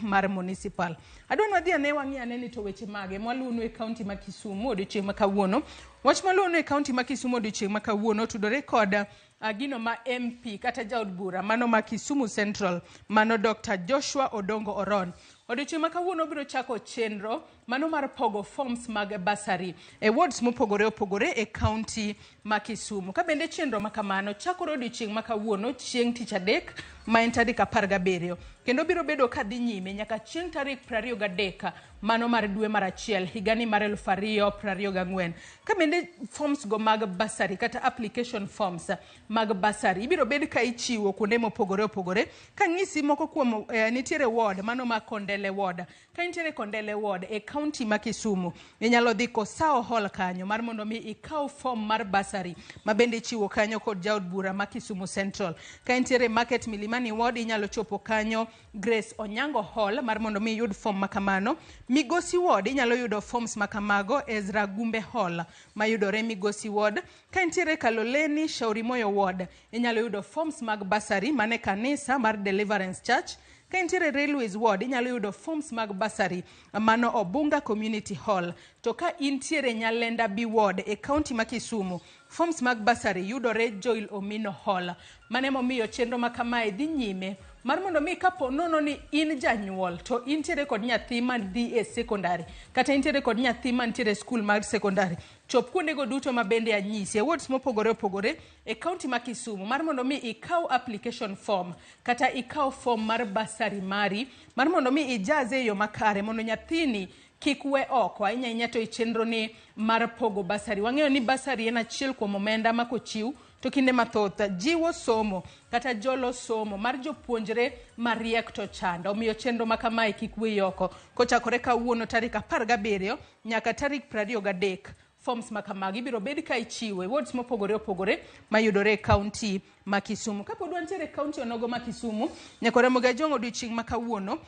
mar municipal. Adwa nwadhi ane wang'i ane to weche mage mwaluonu e kaunti ma Kisumu odiochieng' ma kawuono. Wach mwaluonu e kaunti ma Kisumu odiochieng' ma kawuono tudore kod gino ma MP kata jaod bura mano ma Kisumu Central mano Dr. Joshua Oron. Odiochieng' ma kawuono biro chako chenro mano mar pogo forms mag basari e wards mopogore opogore e kaunti ma Kisumu. Ka bende chenro ma kamano chakore odiochieng' ma kawuono chieng' tich adek ma en tarik 17 kendo biro bedo ka dhi nyime nyaka chieng' tarik 23 mano mar dwe mar achiel higani mar 2024. Ka bende forms go mag basari kata application forms mag basari ibiro bed ka ichiwo kuonde mopogore opogore. Ka ng'isi moko kuom nitiere ward mano ma Kondele ward. Ka nitiere Kondele ward e kaunti ma Kisumu inyalo dhi Kosao Hall kanyo mar mondo mi ikaw form mar basari ma bende ichiwo kanyo kod jaod bura ma Kisumu Central. Ka nitiere Market Milimani ward inyalo chopo kanyo Grace Onyango Hall mar mondo mi yud form makamano. Migosi ward inyalo yudo forms makamago Ezra Gumbe Hall mayudore Migosi ward. Ka nitiere Kaloleni Shauri Moyo ward inyalo yudo forms mag basari mane kanisa mar Deliverance Church. Ka nitiere Railways ward inyalo yudo forms mag basari mano Obunga Community Hall. To ka intiere Nyalenda B ward e kaunti ma Kisumu forms mag basari yudore Joel Omino Hall. Mane momiyo chenro makamae dhi nyime mar mondo mi kapo nono ni in janyuol to intiere kod nyathi man dhi e secondary kata intiere kod nyathi man tiere school mag secondary chop kuondego duto ma bende anyisi e wards mopogore opogore e kaunti ma Kisumu mar mondo mi ikaw application form kata ikaw form mar basari mari mar mondo mi ijaze e yo makare mondo nyathini kik we oko ahinya to chenro ni mar pogo basari. Wang'eyo ni basari en achiel kuom omenda ma kochiw to kinde mathoth jiwo somo kata jolo somo mar jopuonjre mariek to chanda. Omiyo chenro ma kamae kik we oko kochakore kawuono tarik 17 nyaka tarik 23 forms makamagi biro bed ka ichiwo e wards mopogore opogore mayudore e kaunti ma Kisumu. Kapod wantiere kaunti onogo ma Kisumu nyaka Ramogi odiochieng' ma kawuono